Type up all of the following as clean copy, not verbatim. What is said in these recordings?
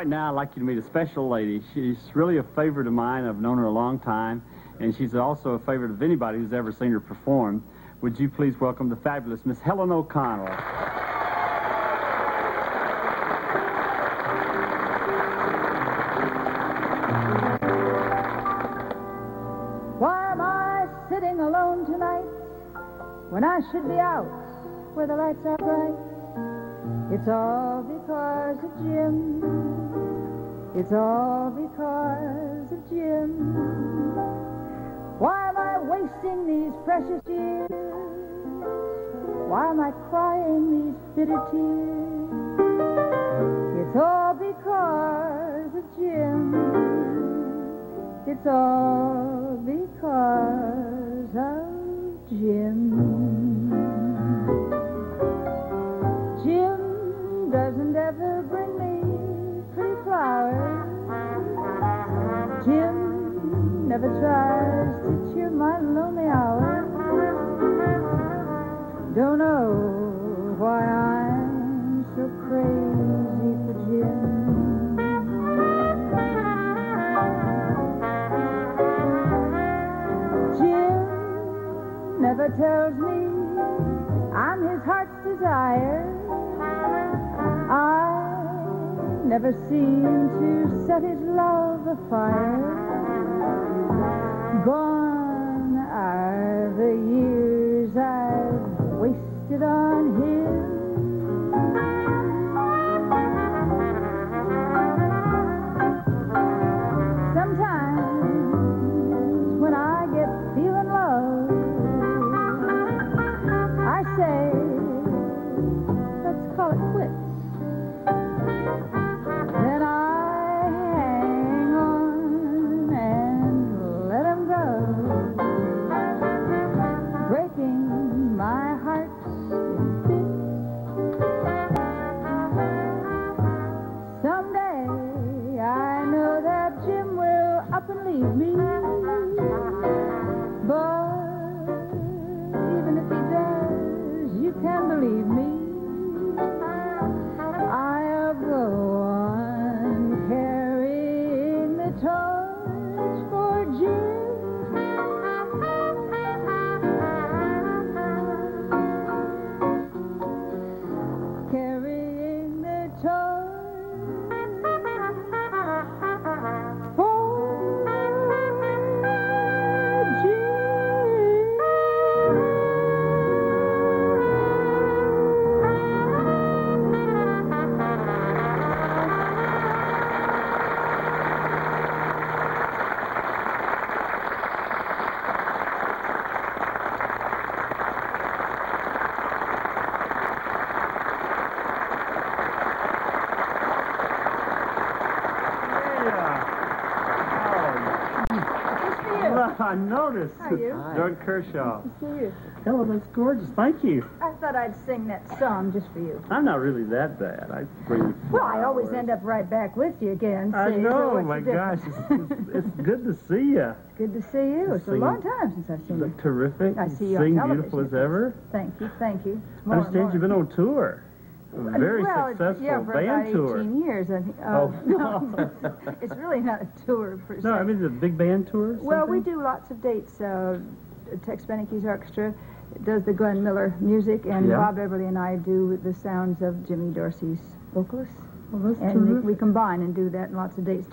Right now, I'd like you to meet a special lady. She's really a favorite of mine. I've known her a long time, and she's also a favorite of anybody who's ever seen her perform. Would you please welcome the fabulous Miss Helen O'Connell. Why am I sitting alone tonight when I should be out where the lights are bright? It's all because of Jim. It's all because of Jim. Why am I wasting these precious years? Why am I crying these bitter tears? It's all because of Jim. It's all because of Jim. Jim doesn't ever bring me pretty flowers. Jim never tries to cheer my lonely hours. Don't know why I'm so crazy for Jim. Jim never tells me I'm his heart's desire. I never seem to set his love afire. Gone are the years I've wasted on him. Sometimes when I get feeling low, I say, let's call it quits. Then I hang on and let him go, breaking my heart in bits. Someday I know that Jim will up and leave me, but even if he does, you can believe me, I'll go on carrying the torch for Jim. Carrying the torch for Jim. I noticed. How are you? George Kershaw. Good to see you. Helen, that's gorgeous. Thank you. I thought I'd sing that song just for you. I'm not really that bad. I bring you Well, I always flowers. end up right back with you again. I see, know. so what's My the gosh, difference? it's good to see you. It's good to see you. It's a Singing. long time since I've You seen you. look terrific. I see you on sing television. beautiful as ever. Thank you, thank you. I understand you've been on tour. A very well, successful yeah, for band about tour. 18 years, I think. Oh. No, it's really not a tour per se. No, I mean the big band tour. Well, we something? do lots of dates. Tex Beneke's orchestra does the Glenn Miller music, and Yeah. Bob Everly and I do the sounds of Jimmy Dorsey's vocalists. Well, that's And terrific. we combine and do that in lots of dates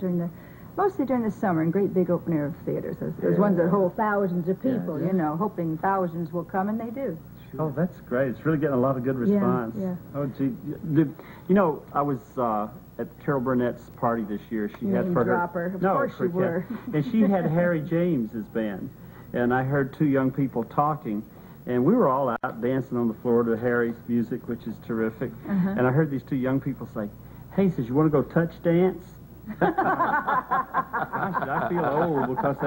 mostly during the summer in great big open air theaters. Those ones that hold thousands of people, Yeah. you know, hoping thousands will come, and they do. Oh, that's great. It's really getting a lot of good response. Yeah. Oh, gee. You know, I was at Carol Burnett's party this year. She had Name for dropper. her... Of no, course you were. And she had Harry James's band. And I heard two young people talking. And we were all out dancing on the floor to Harry's music, which is terrific. And I heard these two young people say, hey, says, you want to go touch dance? Gosh, I feel old because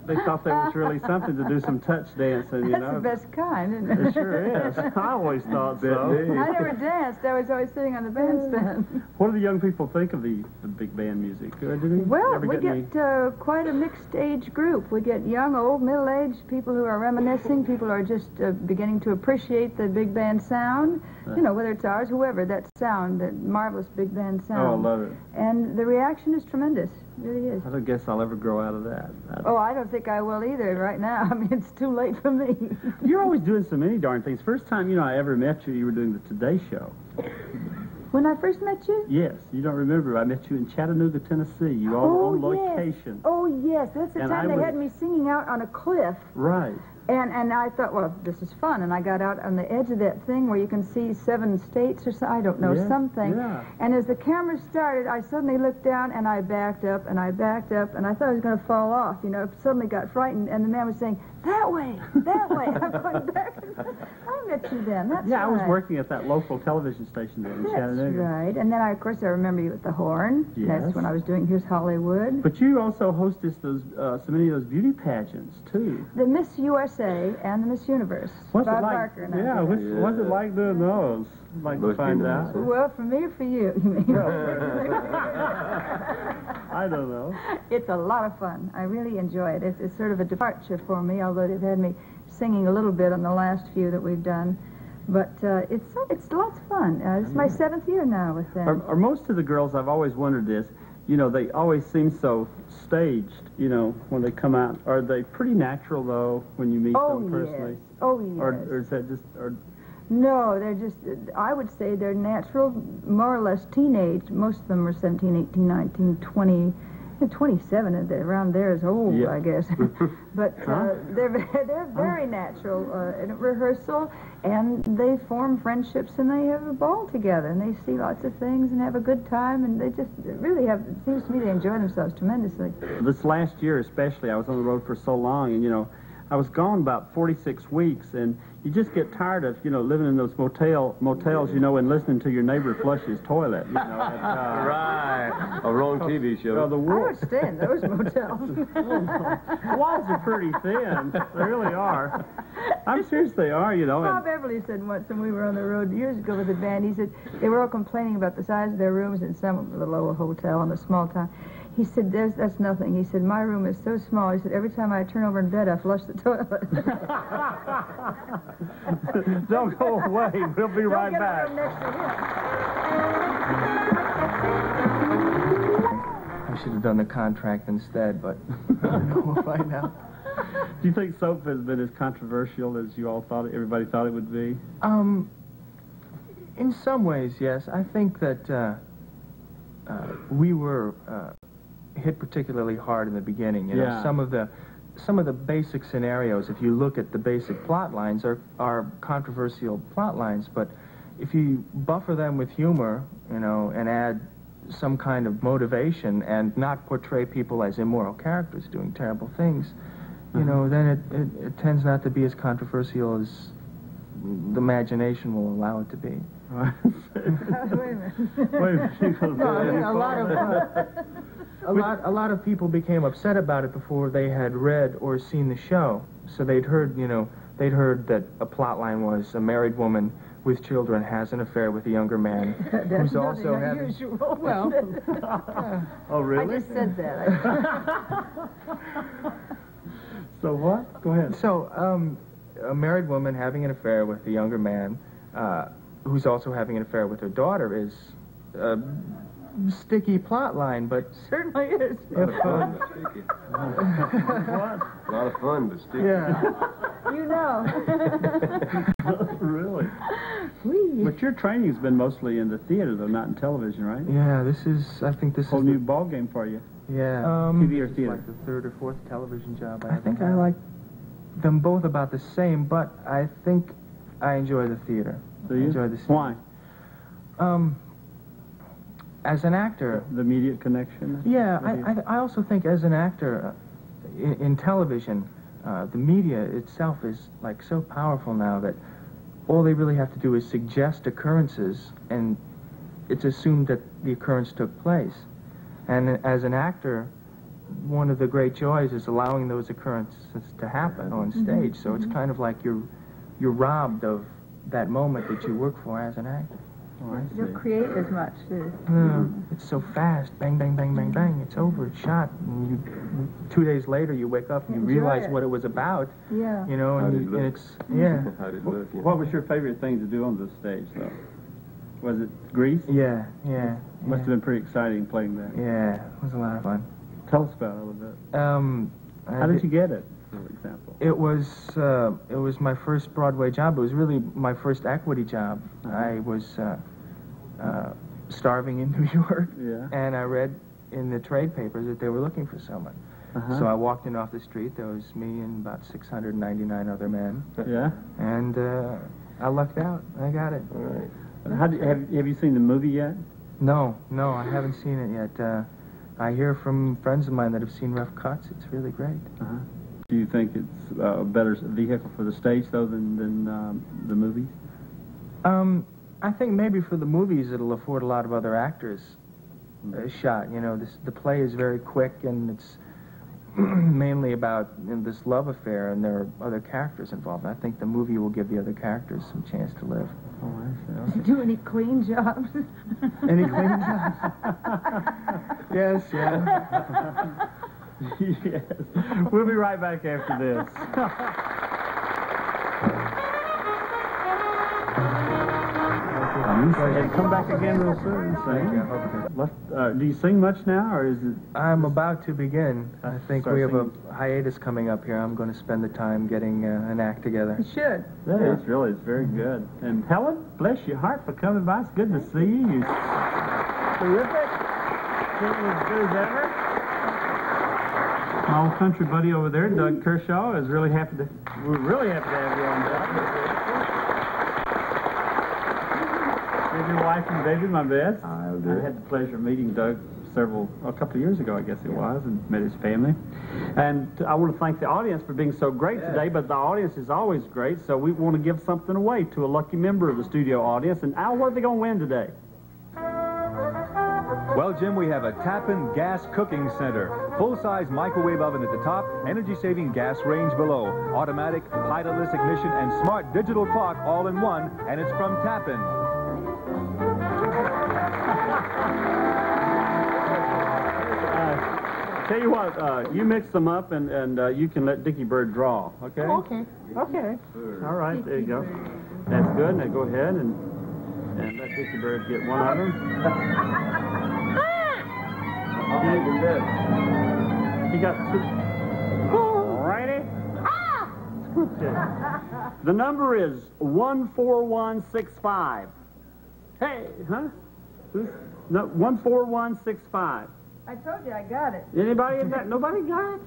they thought that was really something to do some touch dancing, you That's know. the best kind, isn't it? It sure is. I always thought so. I never danced. I was always sitting on the bandstand. What do the young people think of the big band music? Do they Well, ever we get get quite a mixed age group. We get young, old, middle-aged, people who are reminiscing, people who are just beginning to appreciate the big band sound. You know, whether it's ours, whoever, that sound, that marvelous big band sound. Oh, I love it. And the reaction is tremendous. It really is. I don't guess I'll ever grow out of that. Oh, I don't think I will either right now. I mean, it's too late for me. You're always doing so many darn things. First time, I ever met you, you were doing the Today Show. When I first met you? Yes, you don't remember. I met you in Chattanooga, Tennessee. You all on location. Yes. Oh, yes. That's the time they had me singing out on a cliff. Right. And I thought, well, this is fun. And I got out on the edge of that thing where you can see 7 states or so, I don't know, something. Yeah. And as the camera started, I suddenly looked down and I backed up and I backed up and I thought I was going to fall off. Suddenly got frightened and the man was saying, that way, that way. I'm going back. I met you then. That's right. I was working at that local television station there in Chattanooga. That's right. And then, of course, I remember you at the Horn. Yes. That's when I was doing Here's Hollywood. But you also hosted so many of those beauty pageants, too. The Miss USA and the Miss Universe. What's Bob it like? Barker and Yeah, what's it like doing those? I'd like to find out. Well, for me or for you, you mean? I don't know. It's a lot of fun. I really enjoy it. It's sort of a departure for me, although they've had me singing a little bit on the last few that we've done. But it's lots of fun. It's my 7th year now with them. Are most of the girls, I've always wondered this, they always seem so staged, when they come out. Are they pretty natural, though, when you meet them personally? Yes. Oh, yes. Or is that just... No, they're just, I would say they're natural, more or less teenage. Most of them are 17, 18, 19, 20, 27, and around there is old, I guess. But they're very natural in rehearsal, and they form friendships, and they have a ball together, and they see lots of things and have a good time, and they just really have, it seems to me they enjoy themselves tremendously. This last year especially, I was on the road for so long, and, I was gone about 46 weeks, and you just get tired of, living in those motels, and listening to your neighbor flush his toilet, Right. A wrong TV show. I don't stay in those motels. The walls are pretty thin. They really are. I'm serious, they are, Bob Everly said once when we were on the road years ago with the band, he said they were all complaining about the size of their rooms in some little old hotel in a small town. He said, that's nothing. He said, my room is so small. He said, every time I turn over in bed, I flush the toilet. Don't go away. We'll be right back. Don't get a room next to him. I should have done the contract instead, but we'll find out. Do you think soap has been as controversial as you all thought, everybody thought it would be? In some ways, yes. I think that we were hit particularly hard in the beginning. Some of the basic scenarios, if you look at the basic plot lines, are controversial plot lines, but if you buffer them with humor, and add some kind of motivation and not portray people as immoral characters doing terrible things, then it tends not to be as controversial as the imagination will allow it to be. Wait a minute. A lot of people became upset about it before they had read or seen the show. So they'd heard that a plot line was a married woman with children has an affair with a younger man who's also having... Unusual. Well, oh, really? I just said that. So what? Go ahead. So, a married woman having an affair with a younger man who's also having an affair with her daughter is a sticky plot line, but... Certainly is. What? A lot of fun, but sticky. Yeah. You know. Really? Whee. But your training's been mostly in the theater, though, not in television, right? Yeah, I think this is... Whole new ball game for you. Yeah. TV or theater? Like the 3rd or 4th television job I think I like them both about the same, but I think I enjoy the theater. Do you? I enjoy the theater. Why? As an actor... The immediate connection? Yeah, I also think as an actor in television, the media itself is like so powerful now that all they really have to do is suggest occurrences, and it's assumed that the occurrence took place. And as an actor, one of the great joys is allowing those occurrences to happen on stage. So it's kind of like you're robbed of that moment that you work for as an actor. Oh, I see. You don't create as much, too. It's so fast. Bang, bang, bang, bang, bang. It's over. It's shot. And you, 2 days later, you wake up and you realize what it was about. Yeah. You know, and it's, yeah. How did it look? Yeah. What was your favorite thing to do on the stage, though? Was it Grease? Yeah. Must have been pretty exciting playing that. Yeah, it was a lot of fun. Tell us about it a little bit. How did you get it, for example? It was my first Broadway job. It was really my first equity job. I was starving in New York, and I read in the trade papers that they were looking for someone. So I walked in off the street. There was me and about 699 other men. Yeah. And I lucked out. I got it. All right. Have you seen the movie yet? No, I haven't seen it yet. I hear from friends of mine that have seen rough cuts. It's really great. Do you think it's a better vehicle for the stage, though, than the movies? I think maybe for the movies it'll afford a lot of other actors a shot. You know, the play is very quick, and it's mainly about this love affair, and there are other characters involved. I think the movie will give the other characters some chance to live. Oh, I see. Do any clean jobs? Any clean jobs? Yes, yeah. Yes. We'll be right back after this. And come back again real soon. Thank you. Do you sing much now, or is it? I'm about to begin. I think we have singing. a hiatus coming up here. I'm going to spend the time getting an act together. You should. It's very good. And Helen, bless your heart for coming by. It's good to see you. You're terrific. Certainly as good as ever. My old country buddy over there, Doug Kershaw, is really happy to. We're really happy to have you on, Doug. Give your wife and baby my best. I had the pleasure of meeting Doug a couple of years ago, I guess it was, and met his family. And I want to thank the audience for being so great today, but the audience is always great, so we want to give something away to a lucky member of the studio audience. And Al, what are they going to win today? Well, Jim, we have a Tappan Gas Cooking Center. Full-size microwave oven at the top, energy-saving gas range below, automatic, pilotless ignition, and smart digital clock all in one, and it's from Tappan. Tell you what, you mix them up, and you can let Dickie Bird draw, okay? Okay. All right, there you go. That's good. Now go ahead and let Dickie Bird get one of them. He got two. Righty. The number is 14165. Hey, huh? No, 14165. I told you I got it. Anybody got? Nobody got it?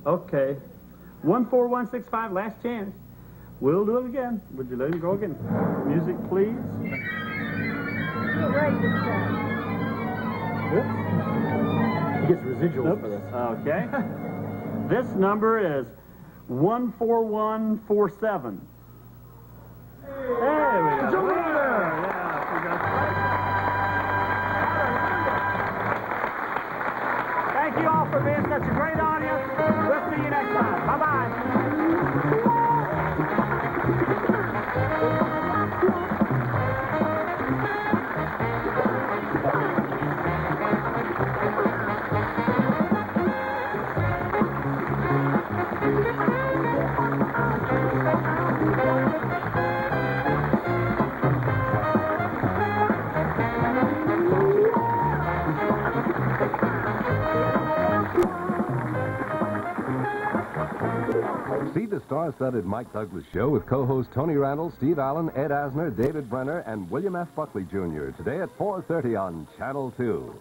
Okay. 14165, last chance. We'll do it again. Would you let him go again? Music, please. You're right this time. He gets residuals for this. Okay. This number is 14147. There we go. Yeah, congratulations. Thank you all for being such a great audience. We'll see you next time. Bye-bye. See the star-studded Mike Douglas Show with co-host Tony Randall, Steve Allen, Ed Asner, David Brenner, and William F. Buckley Jr. today at 4:30 on Channel 2.